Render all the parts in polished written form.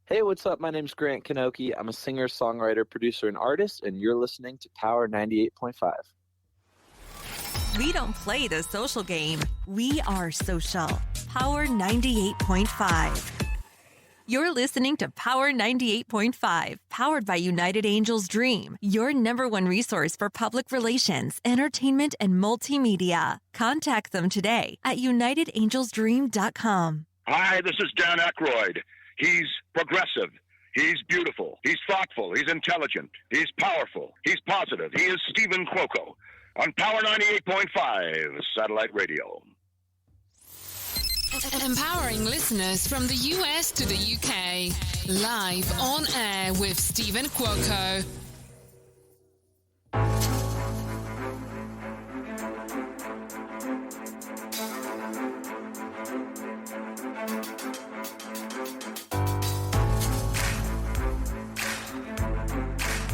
Hey, what's up? My name's Grant Kanoki. I'm a singer, songwriter, producer, and artist, and you're listening to Power 98.5. We don't play the social game. We are social. Power 98.5. You're listening to Power 98.5, powered by United Angels Dream, your number one resource for public relations, entertainment, and multimedia. Contact them today at unitedangelsdream.com. Hi, this is Dan Aykroyd. He's progressive. He's beautiful. He's thoughtful. He's intelligent. He's powerful. He's positive. He is Stephen Cuoco on Power 98.5 Satellite Radio. Empowering listeners from the US to the UK. Live on air with Stephen Cuoco.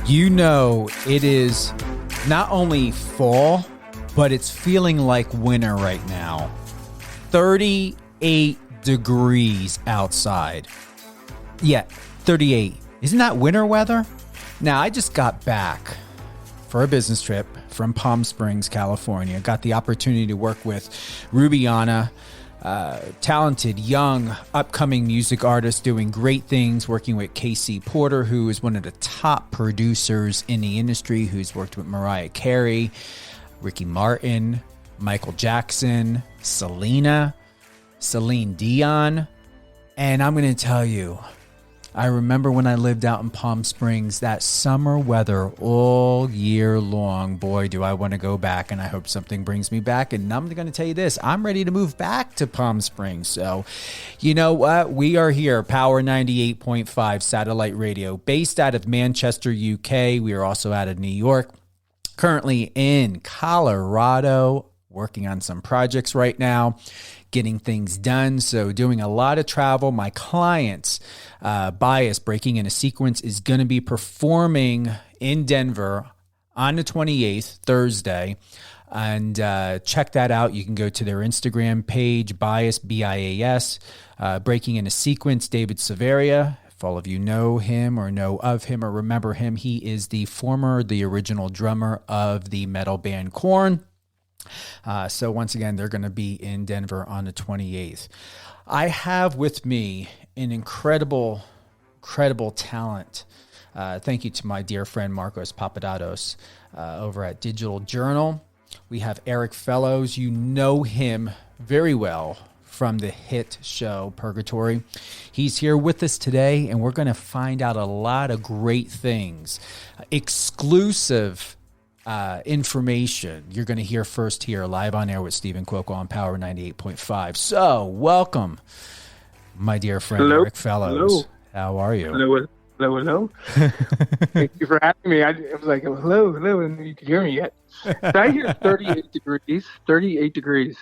You know, it is not only fall, but it's feeling like winter right now. 38 degrees outside. Yeah, 38. Isn't that winter weather? Now, I just got back for a business trip from Palm Springs, California. Got the opportunity to work with Rubiana, talented, young, upcoming music artist doing great things, working with Casey Porter, who is one of the top producers in the industry, who's worked with Mariah Carey, Ricky Martin, Michael Jackson, Celine Dion. And I'm going to tell you, I remember when I lived out in Palm Springs, that summer weather all year long. Boy, do I want to go back, and I hope something brings me back. And I'm going to tell you this, I'm ready to move back to Palm Springs. So, you know what? We are here, Power 98.5 Satellite Radio, based out of Manchester, UK. We are also out of New York, currently in Colorado, working on some projects right now, getting things done. So doing a lot of travel. My clients, Bias, Breaking in a Sequence, is going to be performing in Denver on the 28th, Thursday. And check that out. You can go to their Instagram page, Bias, B-I-A-S, Breaking in a Sequence, David Severia. If all of you know him or know of him or remember him, he is the original drummer of the metal band Korn. So once again, they're going to be in Denver on the 28th. I have with me an incredible talent. Thank you to my dear friend Marcos Papadatos over at Digital Journal. We have Erik Fellows. You know him very well from the hit show Purgatory. He's here with us today, and we're going to find out a lot of great things. Exclusive information you're going to hear first here live on air with Stephen Cuoco on Power 98.5. So welcome, my dear friend. Hello. Erik Fellows. Hello. How are you? Hello. Thank you for having me. I was like, hello, and you could hear me yet. So I hear 38 degrees. 38 degrees.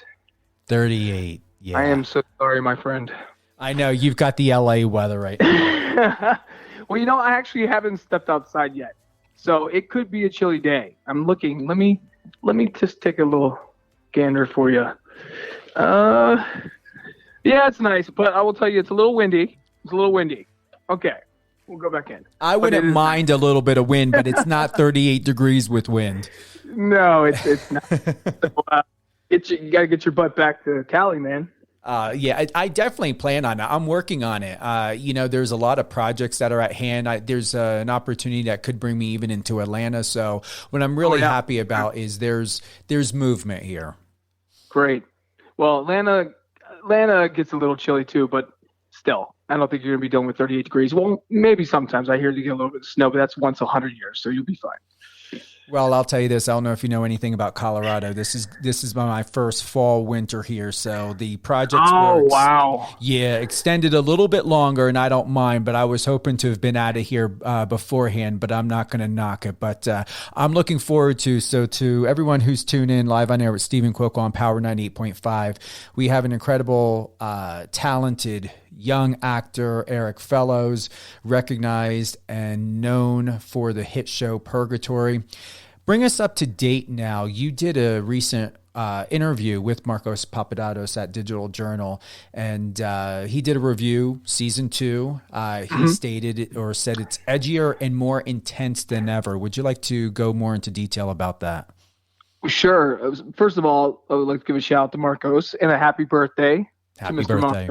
38. Yeah. I am so sorry, my friend. I know you've got the LA weather right now. Well, I actually haven't stepped outside yet. So it could be a chilly day. I'm looking. Let me just take a little gander for you. Yeah, it's nice, but I will tell you it's a little windy. Okay, we'll go back in. I wouldn't mind a little bit of wind, but it's not 38 degrees with wind. No, it's not. So, you got to get your butt back to Cali, man. Yeah, I definitely plan on it. I'm working on it. There's a lot of projects that are at hand. There's an opportunity that could bring me even into Atlanta. So what I'm really happy about is there's movement here. Great. Well, Atlanta gets a little chilly too, but still, I don't think you're going to be dealing with 38 degrees. Well, maybe sometimes. I hear you get a little bit of snow, but that's once 100 years, so you'll be fine. Well, I'll tell you this. I don't know if you know anything about Colorado. This is my first fall winter here, so the project wow. Yeah, extended a little bit longer, and I don't mind, but I was hoping to have been out of here beforehand, but I'm not going to knock it. But I'm looking forward to everyone who's tuned in live on air with Stephen Cuoco on Power 98.5. We have an incredible, talented young actor, Erik Fellows, recognized and known for the hit show Purgatory. Bring us up to date now. You did a recent interview with Marcos Papadopoulos at Digital Journal, and he did a review, season 2. He stated or said it's edgier and more intense than ever. Would you like to go more into detail about that? Sure. First of all, I would like to give a shout out to Marcos and a happy birthday to Happy Mr. birthday.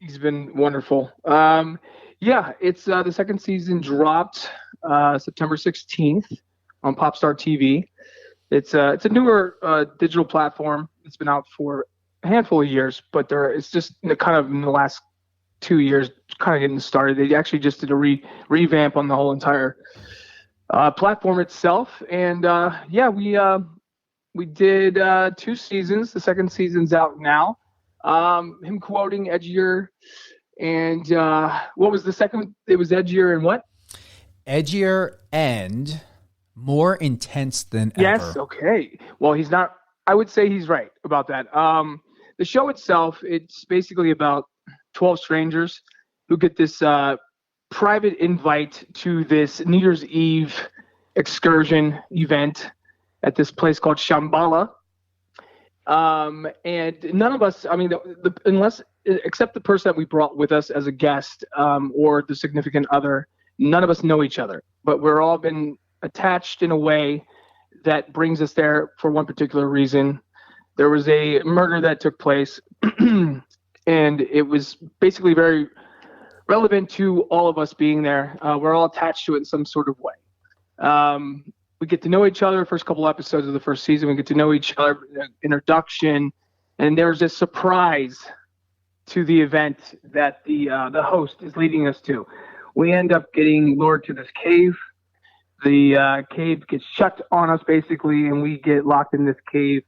He's been wonderful. It's the second season dropped September 16th on Popstar TV. It's a newer digital platform. It's been out for a handful of years, but it's just kind of in the last 2 years kind of getting started. They actually just did a revamp on the whole entire platform itself. And we did 2 seasons. The second season's out now. Him quoting edgier, and what was the second? It was edgier and what? Edgier and more intense than ever. Yes. Okay. Well, he's not. I would say he's right about that. The show itself, it's basically about 12 strangers who get this private invite to this New Year's Eve excursion event at this place called Shambhala. And none of us, I mean, except the person that we brought with us as a guest, or the significant other, none of us know each other, but we're all been attached in a way that brings us there for one particular reason. There was a murder that took place, and it was basically very relevant to all of us being there. We're all attached to it in some sort of way. We get to know each other. First couple episodes of the first season, we get to know each other, introduction, and there's a surprise to the event that the host is leading us to. We end up getting lured to this cave. The cave gets shut on us basically, and we get locked in this cave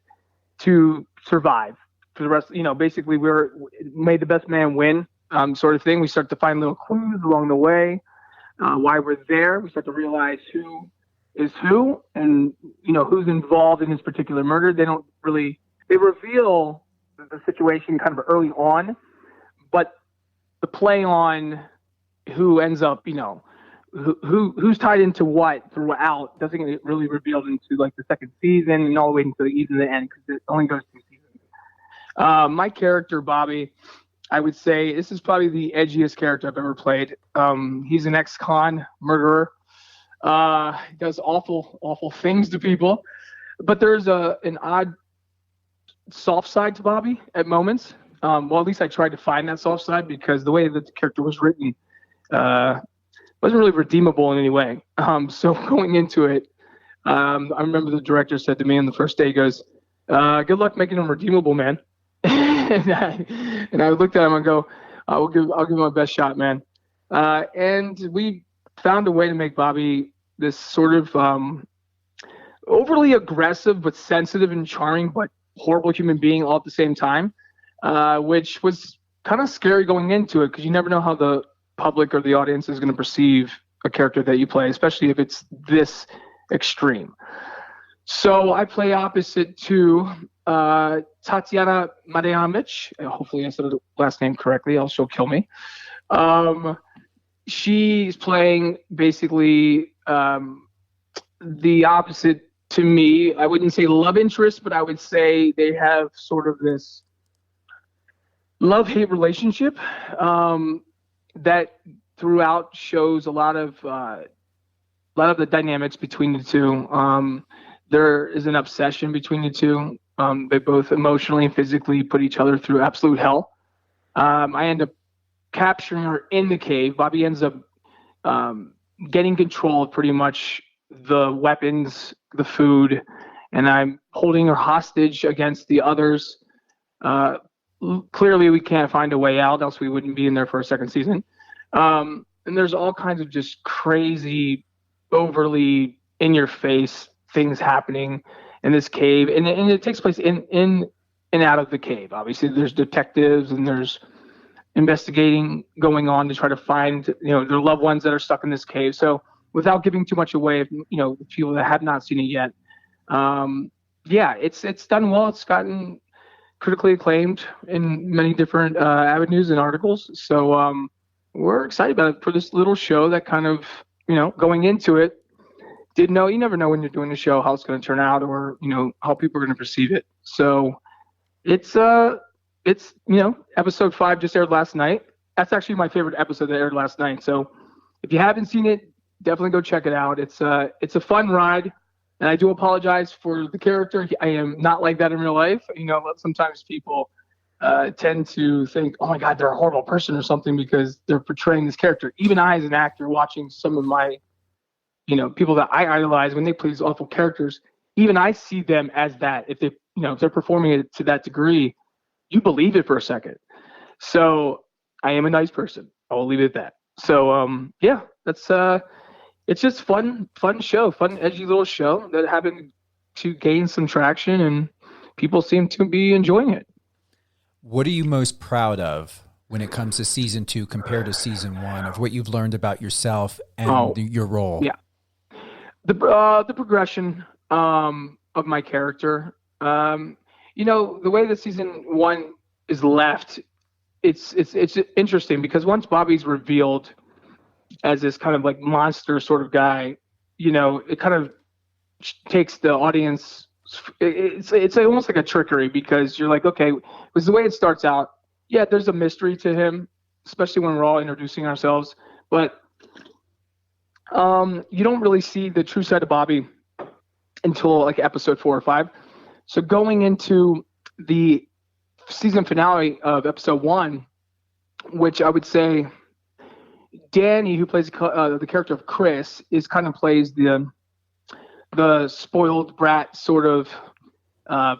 to survive for the rest. Basically we're made the best man win, sort of thing. We start to find little clues along the way, why we're there. We start to realize who is who, and who's involved in this particular murder. They reveal the situation kind of early on, but the play on who ends up, who's tied into what throughout doesn't get really revealed into like the second season and all the way until even the end, because it only goes 2 seasons. My character, Bobby, I would say this is probably the edgiest character I've ever played. He's an ex-con murderer. He does awful things to people, but there's an odd soft side to Bobby at moments. Well, at least I tried to find that soft side, because the way that the character was written wasn't really redeemable in any way. So going into it, I remember the director said to me on the first day, he goes, good luck making him redeemable, man. and I looked at him and go, I'll give him my best shot, man. And we found a way to make Bobby this sort of overly aggressive but sensitive and charming but horrible human being all at the same time, which was kind of scary going into it, because you never know how the public or the audience is going to perceive a character that you play, especially if it's this extreme. So I play opposite to Tatiana Marianovich. Hopefully I said the last name correctly, else she'll kill me. She's playing basically the opposite to me. I wouldn't say love interest, but I would say they have sort of this love-hate relationship that throughout shows a lot of the dynamics between the two. There is an obsession between the two. They both emotionally and physically put each other through absolute hell. I end up capturing her in the cave. Bobby ends up getting control of pretty much the weapons, the food, and I'm holding her hostage against the others. Clearly, we can't find a way out, else we wouldn't be in there for a second season. And there's all kinds of just crazy, overly in-your-face things happening in this cave, and it takes place in and out of the cave. Obviously, there's detectives and there's investigating going on to try to find their loved ones that are stuck in this cave. So without giving too much away, the people that have not seen it yet, it's done well. It's gotten critically acclaimed in many different avenues and articles. So we're excited about it for this little show that kind of going into it didn't know. You never know when you're doing a show how it's going to turn out, or how people are going to perceive it. So it's episode 5 just aired last night. That's actually my favorite episode that aired last night. So if you haven't seen it, definitely go check it out. It's a fun ride, and I do apologize for the character. I am not like that in real life. Sometimes people tend to think, oh my God, they're a horrible person or something because they're portraying this character. Even I, as an actor, watching some of my, people that I idolize when they play these awful characters, even I see them as that. If they, if they're performing it to that degree, you believe it for a second. So I am a nice person. I will leave it at that. So yeah, that's it's just fun show, fun edgy little show that happened to gain some traction, and people seem to be enjoying it. What are you most proud of when it comes to season 2 compared to season 1, of what you've learned about yourself and your role? Yeah, the progression of my character. The way that season 1 is left, it's interesting because once Bobby's revealed as this kind of like monster sort of guy, it kind of takes the audience. It's almost like a trickery, because you're like, okay, because the way it starts out, yeah, there's a mystery to him, especially when we're all introducing ourselves, but you don't really see the true side of Bobby until like episode 4 or 5. So going into the season finale of episode 1, which I would say Danny, who plays the character of Chris, plays the spoiled brat sort of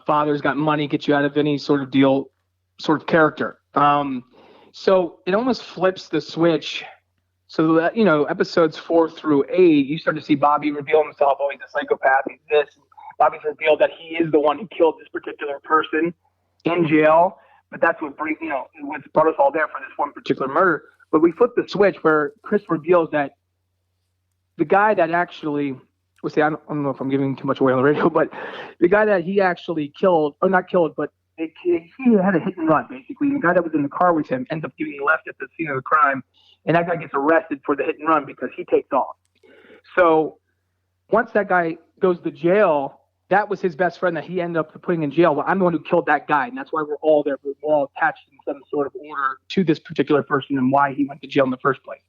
father's got money, get you out of any sort of deal sort of character. So it almost flips the switch. So that, episodes 4 through 8, you start to see Bobby reveal himself. Oh, he's a psychopath. He's this. Bobby's revealed that he is the one who killed this particular person in jail. But that's what what brought us all there for this one particular murder. But we flip the switch where Chris reveals that the guy that actually, I don't know if I'm giving too much away on the radio, but the guy that he actually killed, or not killed, but he had a hit and run, basically. And the guy that was in the car with him ends up getting left at the scene of the crime, and that guy gets arrested for the hit and run because he takes off. So once that guy goes to jail, that was his best friend that he ended up putting in jail. Well, I'm the one who killed that guy, and that's why we're all there. We're all attached in some sort of order to this particular person and why he went to jail in the first place.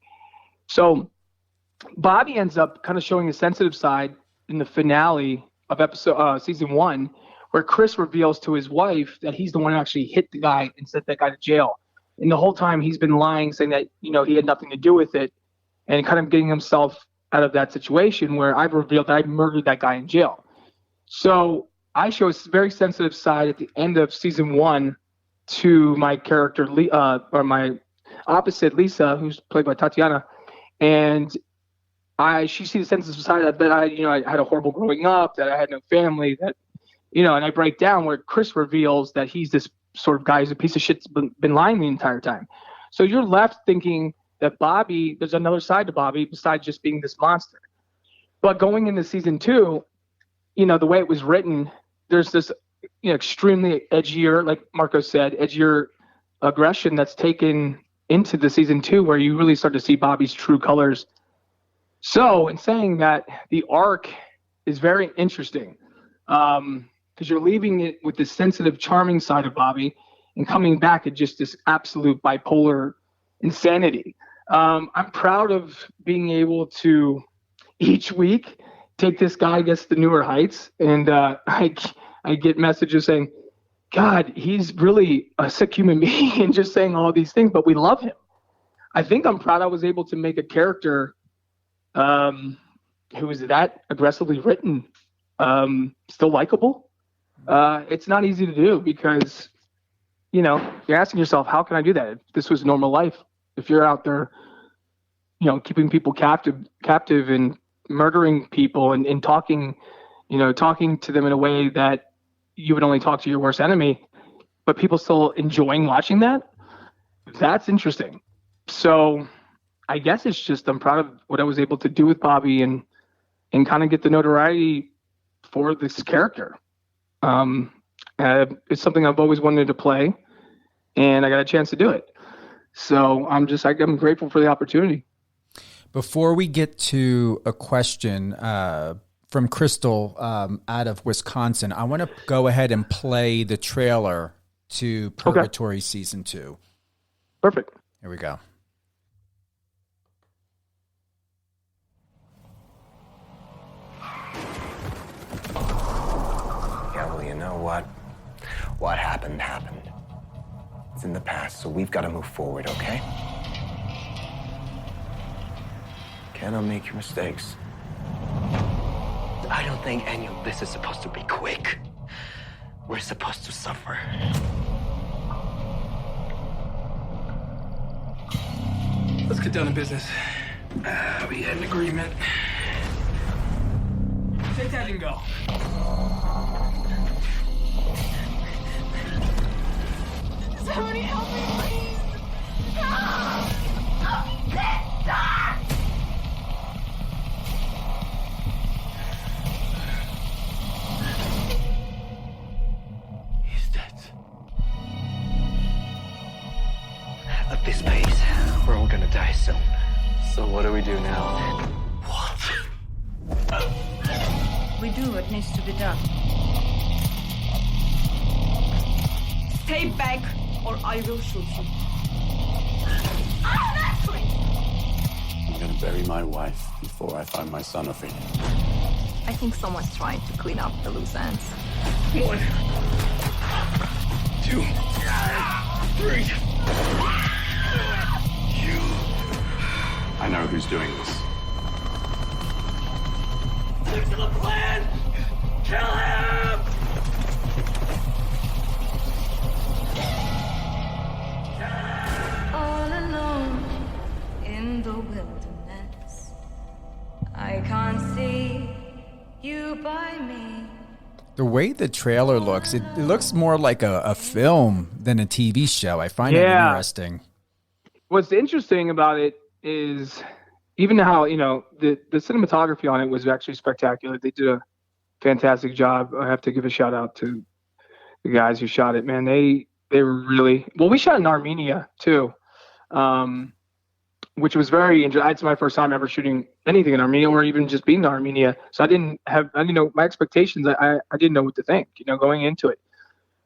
So Bobby ends up kind of showing a sensitive side in the finale of season 1, where Chris reveals to his wife that he's the one who actually hit the guy and sent that guy to jail. And the whole time he's been lying, saying that, he had nothing to do with it, and kind of getting himself out of that situation where I've revealed that I murdered that guy in jail. So I show a very sensitive side at the end of season 1 to my character, or my opposite, Lisa, who's played by Tatiana. And she sees the sensitive side that I had a horrible growing up, that I had no family, that, and I break down where Chris reveals that he's this sort of guy who's a piece of shit that's been lying the entire time. So you're left thinking that Bobby, there's another side to Bobby besides just being this monster. But going into season 2, the way it was written, there's this extremely edgier, like Marco said, edgier aggression that's taken into the season 2, where you really start to see Bobby's true colors. So in saying that, the arc is very interesting, because you're leaving it with this sensitive, charming side of Bobby and coming back at just this absolute bipolar insanity. I'm proud of being able to each week take this guy against the newer heights, and I get messages saying, God, he's really a sick human being, and just saying all these things, but we love him. I think I'm proud I was able to make a character who is that aggressively written, still likable. It's not easy to do, because you're asking yourself, how can I do that if this was normal life? If you're out there keeping people captive and murdering people and talking to them in a way that you would only talk to your worst enemy, but people still enjoying watching that's interesting. So I guess it's just, I'm proud of what I was able to do with Bobby and kind of get the notoriety for this character. It's something I've always wanted to play, and I got a chance to do it. So I'm grateful for the opportunity. Before we get to a question from Crystal out of Wisconsin, I want to go ahead and play the trailer to Purgatory Season 2. Perfect. Here we go. Yeah, well, you know what? What happened, happened. It's in the past, so we've got to move forward, okay? Cannot make your mistakes. I don't think any of this is supposed to be quick. We're supposed to suffer. Let's get down to business. We had an agreement. Take that and go. Somebody help me, please! Stop! He's dead. At this pace, we're all gonna die soon. So what do we do now? What? We do what needs to be done. Stay back, or I will shoot you. I'm gonna bury my wife before I find my son, Ophelia. I think someone's trying to clean up the loose ends. 1, 2, 3. I know who's doing this. Stick to the plan! Kill him! All alone in the wilderness, I can't see you by me. The way the trailer looks, it looks more like a film than a TV show. I find it interesting. What's interesting about it is even how, the cinematography on it was actually spectacular. They did a fantastic job. I have to give a shout out to the guys who shot it, man. They were really, well, we shot in Armenia too, which was very interesting. It's my first time ever shooting anything in Armenia or even just being to Armenia. So I didn't know my expectations. I didn't know what to think, going into it.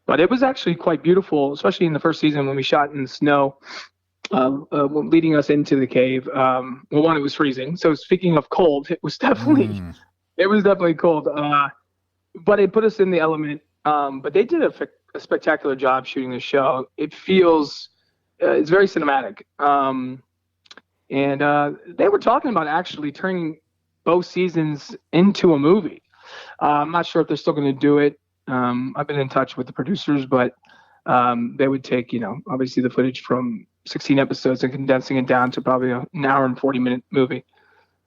But it was actually quite beautiful, especially in the first season when we shot in the snow. Leading us into the cave. Well, one, it was freezing. So speaking of cold, it was definitely cold. But it put us in the element. But they did a spectacular job shooting the show. It feels, it's very cinematic. And they were talking about actually turning both seasons into a movie. I'm not sure if they're still going to do it. I've been in touch with the producers, but they would take, obviously the footage from 16 episodes and condensing it down to probably an hour and 40-minute movie.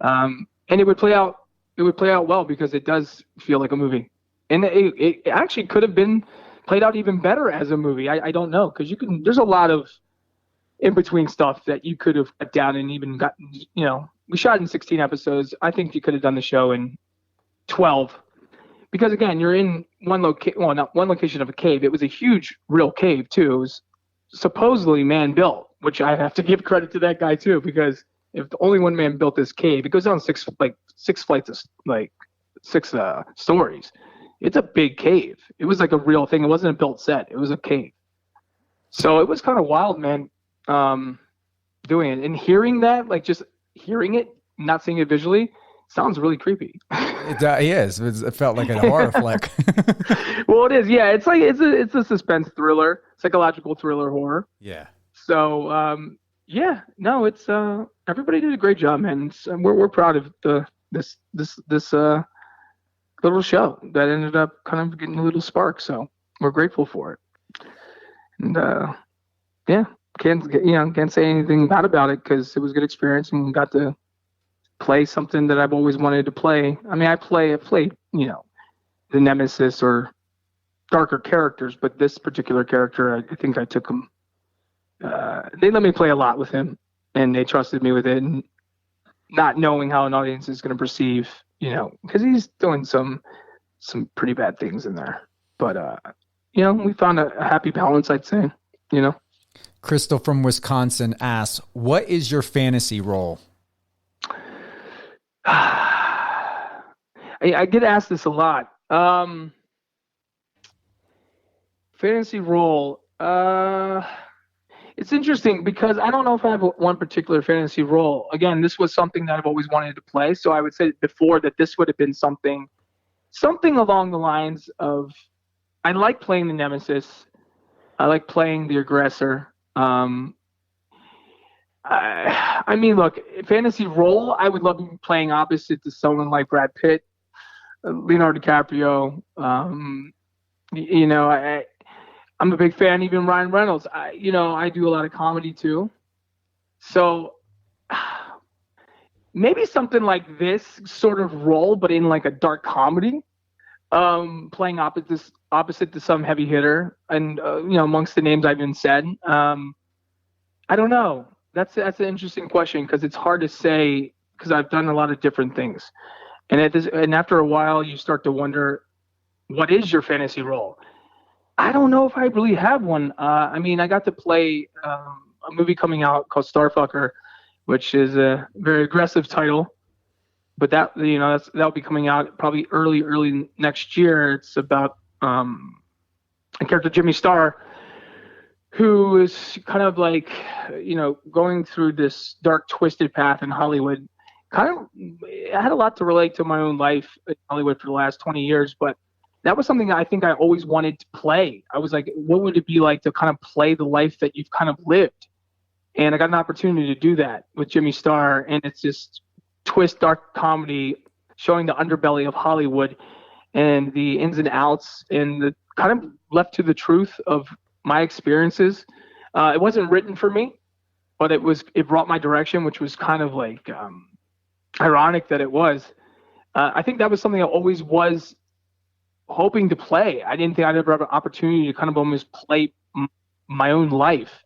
And it would play out well because it does feel like a movie. And it actually could have been played out even better as a movie. I don't know, because there's a lot of in-between stuff that you could have cut down and even gotten, we shot in 16 episodes. I think you could have done the show in 12. Because again, you're in not one location of a cave. It was a huge, real cave too. It was supposedly man-built, which I have to give credit to that guy too, because if the only one man built this cave, it goes down six flights of six stories. It's a big cave. It was like a real thing. It wasn't a built set. It was a cave. So it was kind of wild, man, doing it and hearing that, just hearing it, not seeing it visually, sounds really creepy. It is. It felt like a horror flick. Well, it is. Yeah, it's it's a suspense thriller, psychological thriller horror. Yeah. So it's everybody did a great job, man. We're proud of this little show that ended up kind of getting a little spark. So we're grateful for it. And can't say anything bad about it because it was a good experience and got to play something that I've always wanted to play. I mean, I played, the Nemesis or darker characters, but this particular character, I think I took him. They let me play a lot with him, and they trusted me with it, and not knowing how an audience is going to perceive, because he's doing some pretty bad things in there. But we found a happy balance, I'd say. Crystal from Wisconsin asks, "What is your fantasy role?" I get asked this a lot. Fantasy role. It's interesting because I don't know if I have one particular fantasy role. Again, this was something that I've always wanted to play. So I would say before that this would have been something along the lines of, I like playing the nemesis. I like playing the aggressor. I mean, look, fantasy role, I would love to be playing opposite to someone like Brad Pitt, Leonardo DiCaprio. I'm a big fan, even Ryan Reynolds. I do a lot of comedy too. So maybe something like this sort of role, but in like a dark comedy, playing opposite to some heavy hitter, and amongst the names I've been said. I don't know. That's an interesting question because it's hard to say because I've done a lot of different things, and after a while you start to wonder, what is your fantasy role? I don't know if I really have one. I mean, I got to play a movie coming out called Starfucker, which is a very aggressive title, but that'll be coming out probably early next year. It's about a character, Jimmy Starr, who is kind of like, going through this dark, twisted path in Hollywood. I had a lot to relate to my own life in Hollywood for the last 20 years, but that was something that I think I always wanted to play. I was like, what would it be like to kind of play the life that you've kind of lived? And I got an opportunity to do that with Jimmy Starr, and it's just twist, dark comedy showing the underbelly of Hollywood and the ins and outs, and the kind of left to the truth of my experiences. It wasn't written for me, but it brought my direction, which was kind of like ironic that it was. I think that was something I always was hoping to play. I didn't think I'd ever have an opportunity to kind of almost play my own life.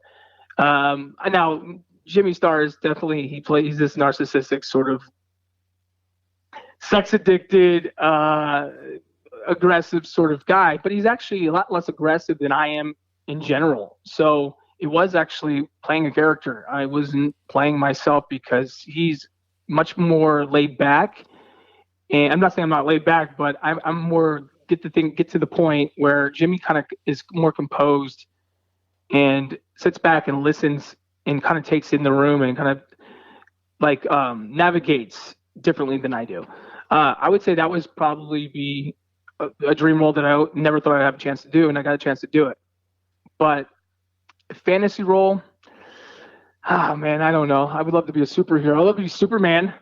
Now Jimmy Starr is definitely, he's this narcissistic sort of sex addicted, aggressive sort of guy, but he's actually a lot less aggressive than I am in general. So it was actually playing a character. I wasn't playing myself because he's much more laid back. And I'm not saying I'm not laid back, but I'm more get to the point where Jimmy kind of is more composed and sits back and listens and kind of takes in the room and kind of like navigates differently than I do. I would say that was probably be a dream role that I never thought I'd have a chance to do, and I got a chance to do it. But fantasy role, man, I don't know. I would love to be a superhero. I'd love to be Superman.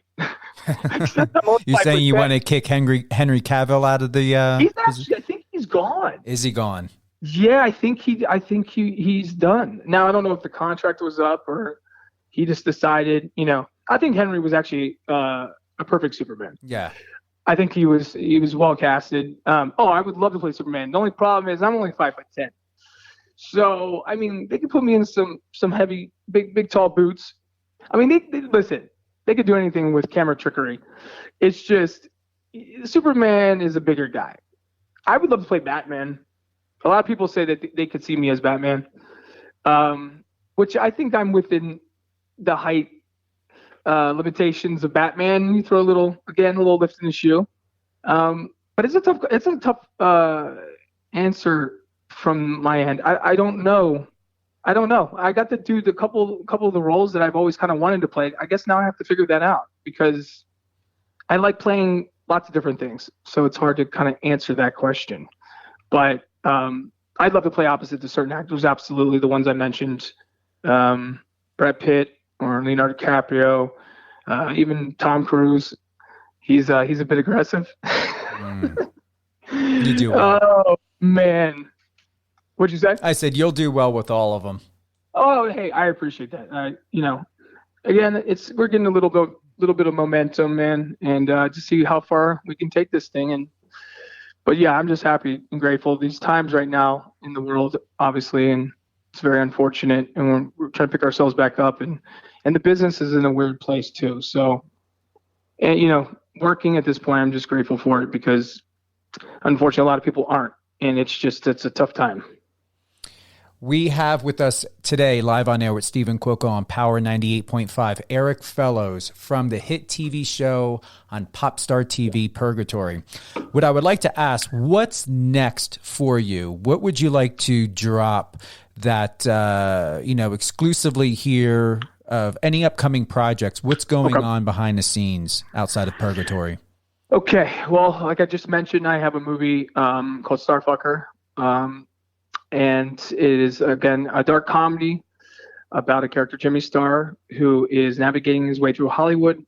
You're saying you want to kick Henry Cavill out of the? I think he's gone. Is he gone? Yeah, I think he's done. Now I don't know if the contract was up or he just decided. I think Henry was actually a perfect Superman. Yeah. I think he was well casted. I would love to play Superman. The only problem is I'm only 5'10". So I mean, they could put me in some heavy, big, tall boots. I mean, they listen. They could do anything with camera trickery. It's just Superman is a bigger guy. I would love to play Batman. A lot of people say that they could see me as Batman, which I think I'm within the height limitations of Batman. You throw a little lift in the shoe, but it's a tough answer from my end. I don't know. I got to do the couple of the roles that I've always kind of wanted to play. I guess now I have to figure that out because I like playing lots of different things. So it's hard to kind of answer that question. But I'd love to play opposite to certain actors. Absolutely, the ones I mentioned, Brad Pitt or Leonardo DiCaprio, even Tom Cruise. He's a bit aggressive. You do well. Oh man. What'd you say? I said you'll do well with all of them. Oh, hey, I appreciate that. Again, we're getting a little bit of momentum, man, and to see how far we can take this thing. But yeah, I'm just happy and grateful. These times right now in the world, obviously, and it's very unfortunate, and we're trying to pick ourselves back up, and the business is in a weird place too. So, and working at this point, I'm just grateful for it because unfortunately, a lot of people aren't, and it's a tough time. We have with us today, live on air with Stephen Cuoco on Power 98.5, Erik Fellows from the hit TV show on Popstar TV, Purgatory. What I would like to ask, what's next for you? What would you like to drop that, exclusively here of any upcoming projects? What's going on behind the scenes outside of Purgatory? Okay. Well, like I just mentioned, I have a movie called Starfucker. And it is, again, a dark comedy about a character, Jimmy Star, who is navigating his way through Hollywood,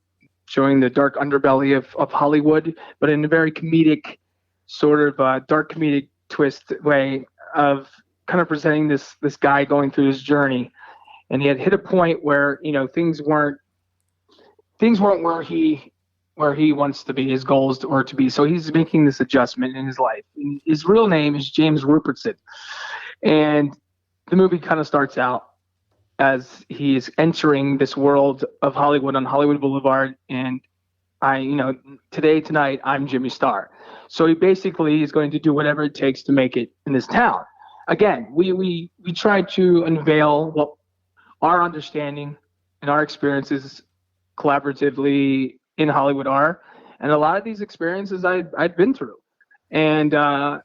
showing the dark underbelly of Hollywood, but in a very comedic, sort of dark comedic twist way of kind of presenting this guy going through his journey. And he had hit a point where, things weren't where he wants to be, his goals or to be. So he's making this adjustment in his life. And his real name is James Rupertson. And the movie kind of starts out as he is entering this world of Hollywood on Hollywood Boulevard. And tonight, I'm Jimmy Star. So he basically is going to do whatever it takes to make it in this town. Again, we try to unveil what our understanding and our experiences collaboratively in Hollywood are. And a lot of these experiences I'd been through. And I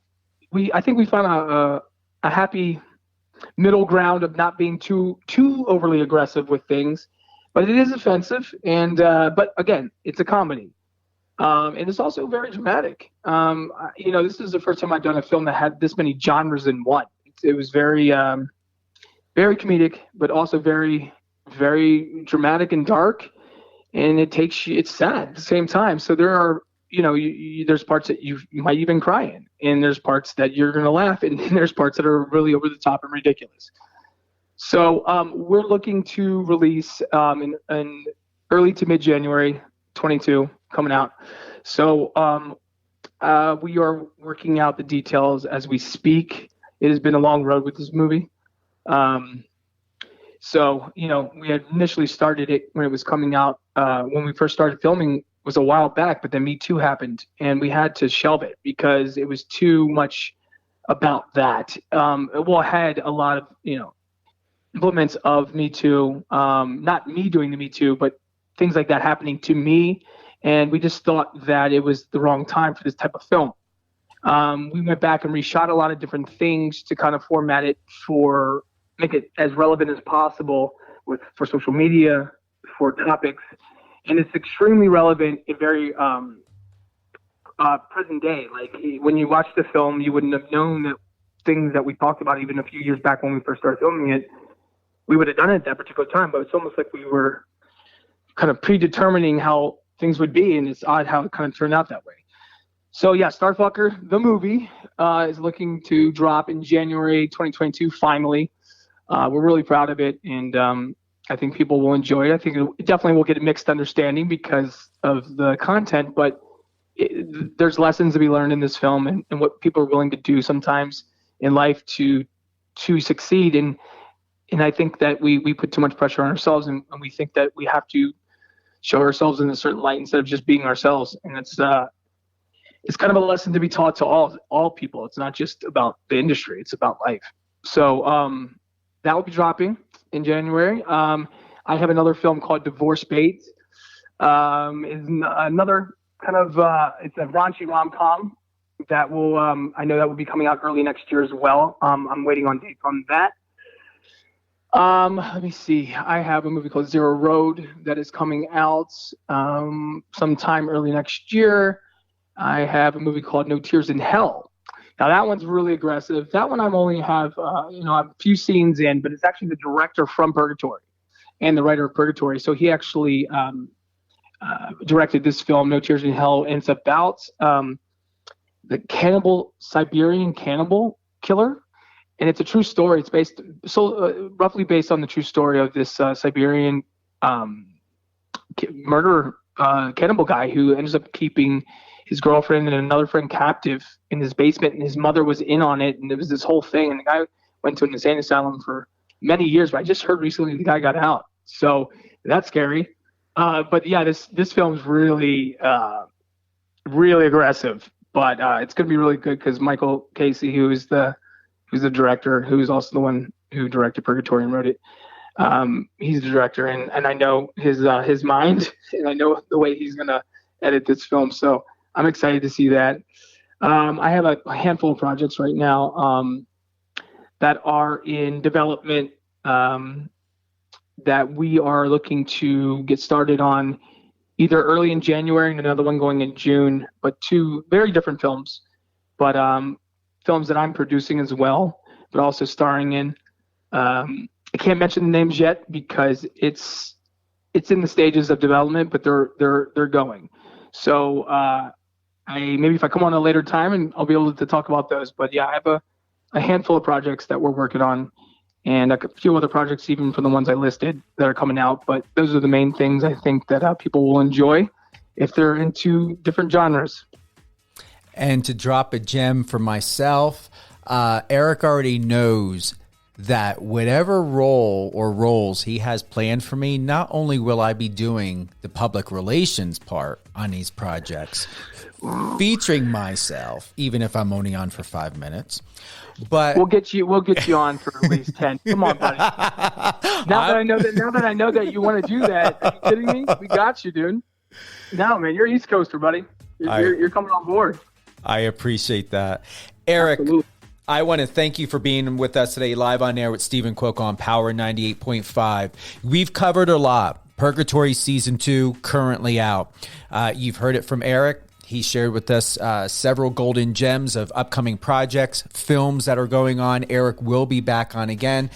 think we found a happy middle ground of not being too overly aggressive with things, but it is offensive. And but again, it's a comedy, and it's also very dramatic. This is the first time I've done a film that had this many genres in one. It was very very comedic, but also very, very dramatic and dark, and it's sad at the same time. So there are there's parts that you might even cry in, and there's parts that you're going to laugh in, and there's parts that are really over the top and ridiculous. So we're looking to release in early to mid-January 22 coming out. So we are working out the details as we speak. It has been a long road with this movie. So we had initially started it when it was coming out. When we first started filming was a while back, but then Me Too happened, and we had to shelve it because it was too much about that. It had a lot of implements of Me Too, not me doing the Me Too, but things like that happening to me, and we just thought that it was the wrong time for this type of film. We went back and reshot a lot of different things to kind of format it make it as relevant as possible for social media, for topics. And it's extremely relevant and very present day. Like when you watch the film, you wouldn't have known that things that we talked about even a few years back when we first started filming it, we would have done it at that particular time. But it's almost like we were kind of predetermining how things would be, and it's odd how it kind of turned out that way. So yeah, Starfucker, the movie, is looking to drop in January 2022, finally. We're really proud of it, and I think people will enjoy it. I think it definitely will get a mixed understanding because of the content, but there's lessons to be learned in this film and what people are willing to do sometimes in life to succeed. And I think that we put too much pressure on ourselves, and we think that we have to show ourselves in a certain light instead of just being ourselves. And it's kind of a lesson to be taught to all people. It's not just about the industry, it's about life. So that will be dropping in January. I have another film called Divorce Bait. Is another kind of it's a raunchy rom-com that will I know that will be coming out early next year as well. I'm waiting on dates on that. Let me see. I have a movie called Zero Road that is coming out sometime early next year. I have a movie called No Tears in Hell. Now that one's really aggressive. That one I only have I have a few scenes in, but it's actually the director from Purgatory and the writer of Purgatory. So he actually directed this film, No Tears in Hell, and it's about the Siberian cannibal killer, and it's a true story. It's roughly based on the true story of this Siberian murderer cannibal guy who ends up keeping his girlfriend and another friend captive in his basement, and his mother was in on it, and it was this whole thing, and the guy went to an insane asylum for many years, but I just heard recently the guy got out, so that's scary. But yeah, this film's really really aggressive, but it's gonna be really good because Michael Casey, who's the director, who's also the one who directed Purgatory and wrote it. He's the director, and I know his mind, and I know the way he's gonna edit this film. So I'm excited to see that. I have a handful of projects right now that are in development that we are looking to get started on either early in January and another one going in June, but two very different films, but films that I'm producing as well, but also starring in. I can't mention the names yet because it's in the stages of development, but they're going. So maybe if I come on a later time and I'll be able to talk about those. But yeah, I have a handful of projects that we're working on, and a few other projects even from the ones I listed that are coming out. But those are the main things I think that people will enjoy if they're into different genres. And to drop a gem for myself, Erik already knows that whatever role or roles he has planned for me, not only will I be doing the public relations part on these projects, featuring myself, even if I'm only on for 5 minutes, but we'll get you on for at least 10. Come on, buddy. Now that I know that you want to do that, are you kidding me? We got you, dude. No, man, you're East Coaster, buddy. You're coming on board. I appreciate that. Erik, absolutely. I want to thank you for being with us today, live on air with Stephen Cuoco on Power 98.5. We've covered a lot. Purgatory Season 2 currently out. You've heard it from Erik. He shared with us several golden gems of upcoming projects, films that are going on. Erik will be back on again.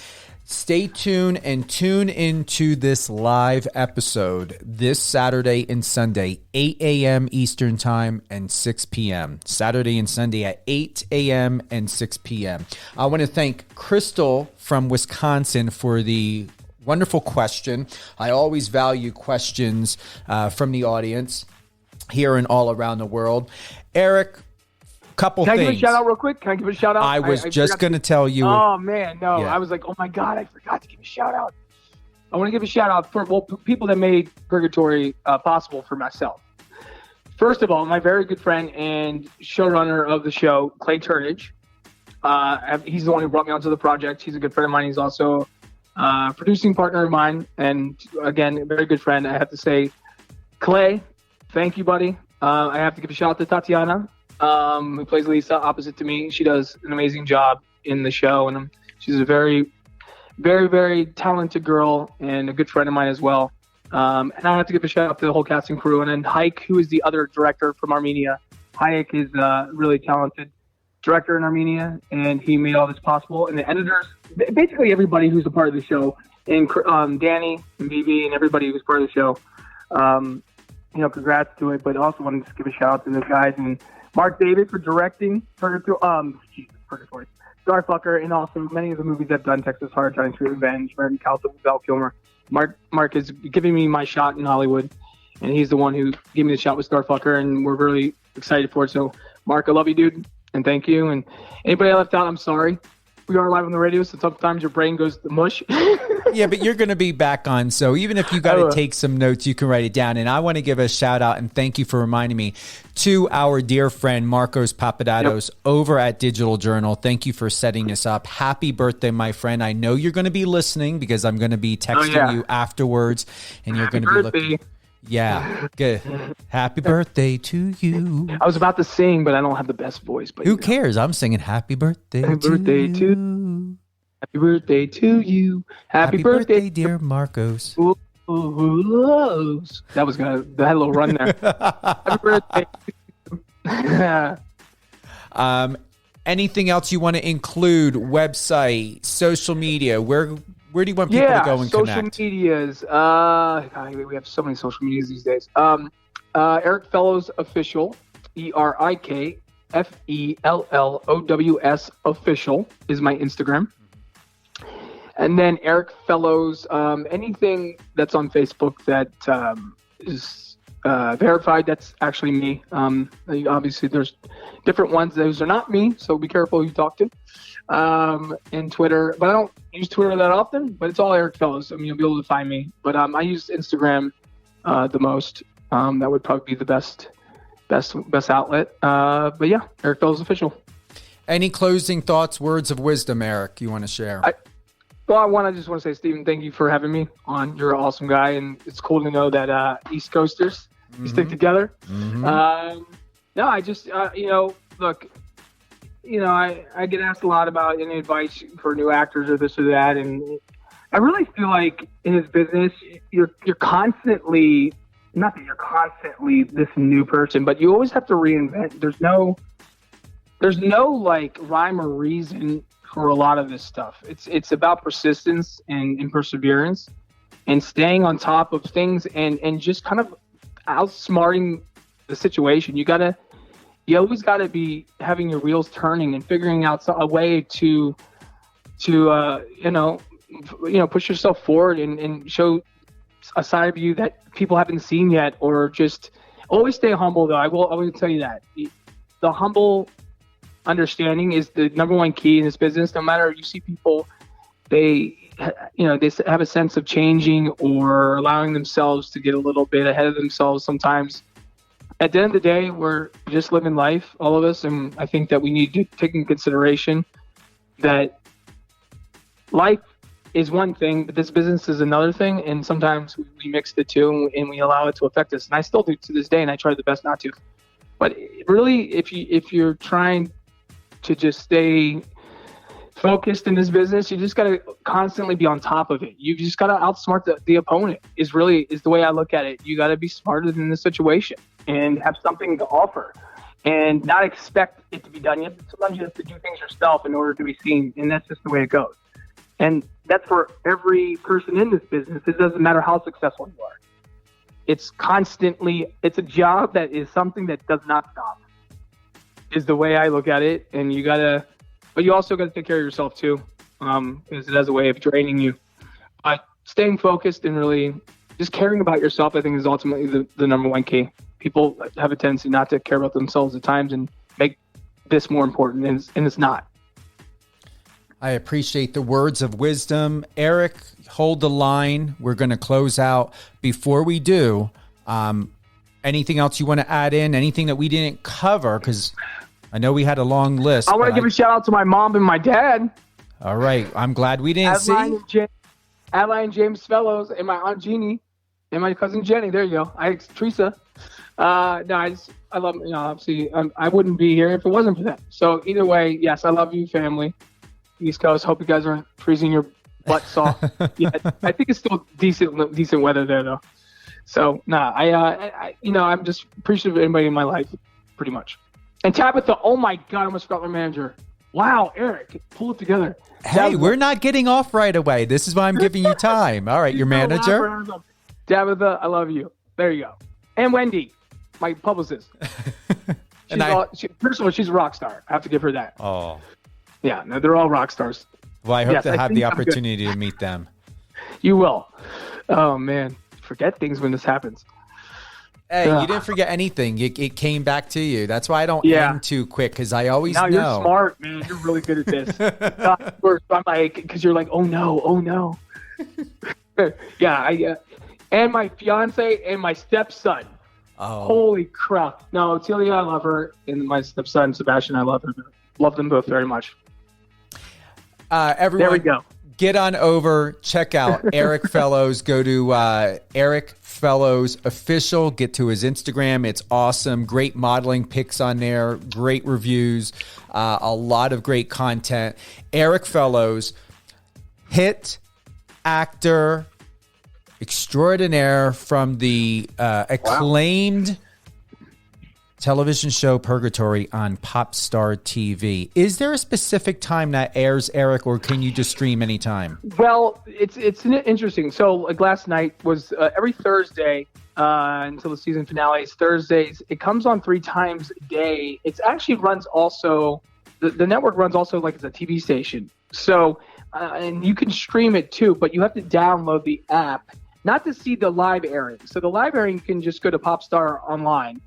Stay tuned and tune into this live episode this Saturday and Sunday, 8 a.m. Eastern Time and 6 p.m. Saturday and Sunday at 8 a.m. and 6 p.m. I want to thank Crystal from Wisconsin for the wonderful question. I always value questions from the audience here and all around the world. Erik, couple things. Can I give a shout out real quick? Can I give a shout out? I was just going to tell you. Oh, man, no. Yeah. I was like, oh, my God, I forgot to give a shout out. I want to give a shout out for people that made Purgatory possible for myself. First of all, my very good friend and showrunner of the show, Clay Turnage. He's the one who brought me onto the project. He's a good friend of mine. He's also a producing partner of mine. And, again, a very good friend. I have to say, Clay, thank you, buddy. I have to give a shout out to Tatiana, who plays Lisa opposite to me. She does an amazing job in the show, and she's a very, very, very talented girl and a good friend of mine as well. And I have to give a shout out to the whole cast and crew. And then Haik, who is the other director from Armenia. Haik is a really talented director in Armenia, and he made all this possible. And the editors, basically everybody who's a part of the show, and Danny and BB and everybody who's part of the show. Congrats to it, but also wanted to give a shout out to those guys and Mark David for directing Purgatory, Starfucker, and also many of the movies I've done: Texas Heart, Johnny Sweet Revenge, American Cowboy, Val Kilmer. Mark is giving me my shot in Hollywood, and he's the one who gave me the shot with Starfucker, and we're really excited for it. So, Mark, I love you, dude, and thank you. And anybody I left out, I'm sorry. We are live on the radio, so sometimes your brain goes to mush. Yeah, but you're going to be back on. So even if you got to take some notes, you can write it down. And I want to give a shout out and thank you for reminding me to our dear friend Marcos Papadatos over at Digital Journal. Thank you for setting this up. Happy birthday, my friend. I know you're going to be listening because I'm going to be texting you afterwards, and you're going to be looking. Yeah, good. Happy birthday to you. I was about to sing, but I don't have the best voice. But who cares? I'm singing happy birthday to you. Happy birthday to you. Happy birthday, dear Marcos. That was that had a little run there. Happy birthday. Anything else you want to include? Website, social media, where do you want people to go and connect? Social medias. We have so many social medias these days. Erik Fellows Official, ErikFellows Official is my Instagram. And then Erik Fellows, anything that's on Facebook that is verified, that's actually me. Obviously, there's different ones. Those are not me, so be careful who you talk to. And Twitter, but I don't use Twitter that often, but it's all Erik Fellows. I mean, you'll be able to find me. But I use Instagram the most. That would probably be the best outlet. But yeah, Erik Fellows Official. Any closing thoughts, words of wisdom, Erik, you want to share? Well, I just want to say, Stephen, thank you for having me on. You're an awesome guy, and it's cool to know that East Coasters you stick together. No, I just look, I get asked a lot about any advice for new actors or this or that, and I really feel like in this business, you're constantly, not that you're constantly this new person, but you always have to reinvent. There's no like rhyme or reason for a lot of this stuff. It's about persistence and perseverance and staying on top of things and just kind of outsmarting the situation. You always gotta be having your wheels turning and figuring out a way to push yourself forward and show a side of you that people haven't seen yet, or just always stay humble. Though I will tell you that the humble understanding is the number one key in this business. No matter, you see people, they have a sense of changing or allowing themselves to get a little bit ahead of themselves sometimes. At the end of the day, we're just living life, all of us, and I think that we need to take in consideration that life is one thing, but this business is another thing, and sometimes we mix the two and we allow it to affect us. And I still do to this day, and I try the best not to. But really, if you're trying to just stay focused in this business, you just got to constantly be on top of it. You just got to outsmart the opponent is the way I look at it. You got to be smarter than the situation and have something to offer and not expect it to be done. Sometimes you have to do things yourself in order to be seen, and that's just the way it goes. And that's for every person in this business. It doesn't matter how successful you are. It's a job that is something that does not stop, is the way I look at it. And but you also got to take care of yourself too, because it has a way of draining you. But staying focused and really just caring about yourself, I think, is ultimately the number one key. People have a tendency not to care about themselves at times and make this more important, and it's not. I appreciate the words of wisdom. Erik, hold the line. We're going to close out. Before we do, anything else you want to add in? Anything that we didn't cover? Because I know we had a long list. I want to give a shout out to my mom and my dad. All right. I'm glad we didn't see. Adeline and James Fellows, and my Aunt Jeannie, and my cousin Jenny. There you go. Teresa. I love, obviously, I wouldn't be here if it wasn't for them. So either way, yes, I love you, family. East Coast. Hope you guys aren't freezing your butts off. Yeah, I think it's still decent weather there though. So I'm just appreciative of anybody in my life, pretty much. And Tabitha, oh my God, I almost forgot my manager. Wow, Erik, pull it together. Hey, Tabitha. We're not getting off right away. This is why I'm giving you time. All right, your manager. Tabitha, I love you. There you go. And Wendy, my publicist. First of all, she's a rock star. I have to give her that. Oh. Yeah, no, they're all rock stars. Well, I hope to have the opportunity to meet them. You will. Oh, man. Forget things when this happens. Hey, you didn't forget anything. It came back to you. That's why I don't end too quick, because I always know. You're smart, man. You're really good at this. First, I'm like, because you're like, oh, no. Yeah, and my fiance and my stepson. Oh. Holy crap. No, Celia, I love her. And my stepson, Sebastian, I love her. Love them both very much. Everyone, there we go. Get on over, check out Erik Fellows. Go to Erik Fellows Official. Get to his Instagram. It's awesome. Great modeling pics on there. Great reviews. A lot of great content. Erik Fellows, hit actor extraordinaire from the acclaimed television show Purgatory on Popstar TV. Is there a specific time that airs, Erik, or can you just stream anytime? Well, it's interesting. So like last night was every Thursday until the season finale is Thursdays. It comes on 3 times a day. It actually runs also, the network runs also like it's a TV station. So, and you can stream it too, but you have to download the app, not to see the live airing. So the live airing, you can just go to Popstar Online.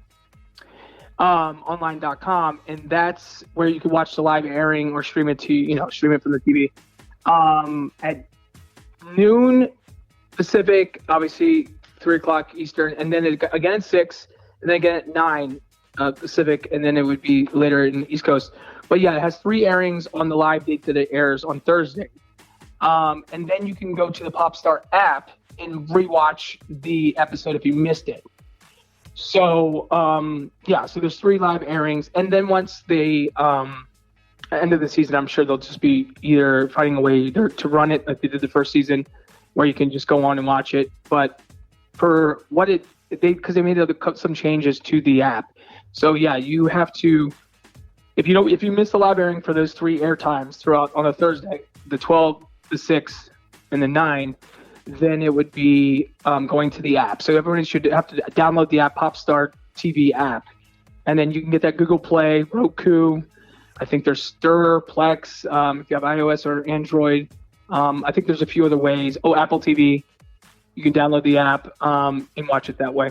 Online.com, and that's where you can watch the live airing or stream it from the TV. At noon Pacific, obviously 3:00 Eastern, and then again at 6, and then again at 9 Pacific, and then it would be later in the East Coast. But yeah, it has 3 airings on the live date that it airs on Thursday. And then you can go to the Popstar app and rewatch the episode if you missed it. So, so there's 3 live airings. And then once the end of the season, I'm sure they'll just be either finding a way either to run it like they did the first season, where you can just go on and watch it. But for what because they made some changes to the app. So yeah, you have to, if you miss the live airing for those 3 air times throughout on a Thursday, the 12, the 6, and the 9, then it would be going to the app. So everyone should have to download the app, Popstar TV app, and then you can get that Google Play, Roku. I think there's Stir, Plex, if you have iOS or Android. I think there's a few other ways. Oh, Apple TV. You can download the app and watch it that way.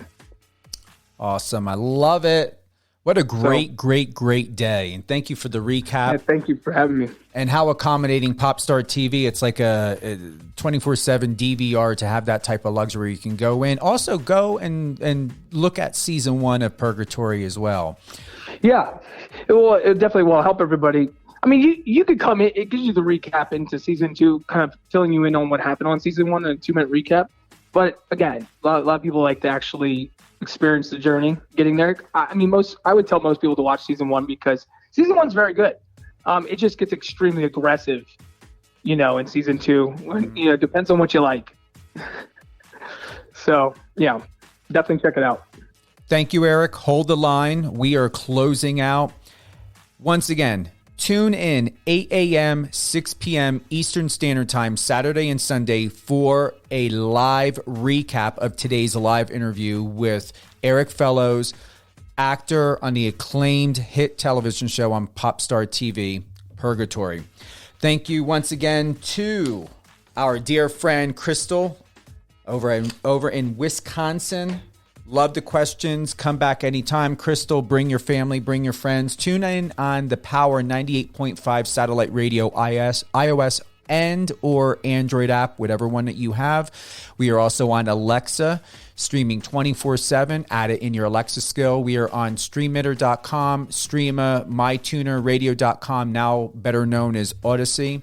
Awesome. I love it. What a great day. And thank you for the recap. Yeah, thank you for having me. And how accommodating Popstar TV. It's like a 24/7 DVR to have that type of luxury. You can go in. Also go and look at season 1 of Purgatory as well. Yeah. It definitely will help everybody. I mean, you could come in. It gives you the recap into season 2, kind of filling you in on what happened on season 1 in a 2-minute recap. But again, a lot of people like to actually experience the journey getting there. I mean, I would tell most people to watch season 1 because season 1's very good. It just gets extremely aggressive, in season 2. It depends on what you like. So, yeah, definitely check it out. Thank you, Erik. Hold the line. We are closing out. Once again, tune in 8 a.m., 6 p.m. Eastern Standard Time, Saturday and Sunday for a live recap of today's live interview with Erik Fellows, actor on the acclaimed hit television show on Popstar TV, Purgatory. Thank you once again to our dear friend Crystal over in Wisconsin. Love the questions. Come back anytime. Crystal, bring your family, bring your friends. Tune in on the Power 98.5 satellite radio iOS and or Android app, whatever one that you have. We are also on Alexa, streaming 24/7. Add it in your Alexa skill. We are on streamitter.com, Streama, MyTuner, radio.com, now better known as Odyssey,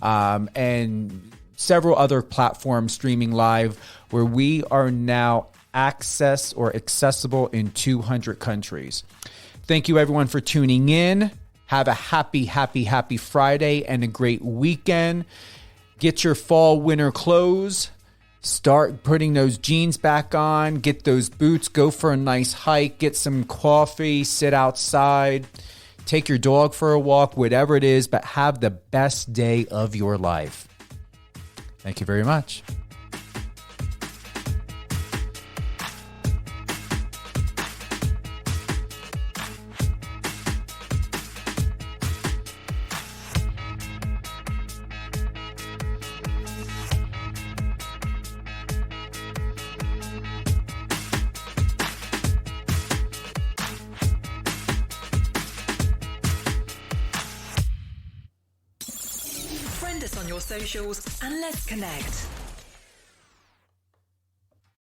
and several other platforms streaming live where we are now accessible in 200 countries. Thank you everyone for tuning in. Have a happy Friday and a great weekend. Get your fall winter clothes. Start putting those jeans back on. Get those boots. Go for a nice hike. Get some coffee. Sit outside. Take your dog for a walk. Whatever it is, but have the best day of your life. Thank you very much. Friend us on your socials and let's connect.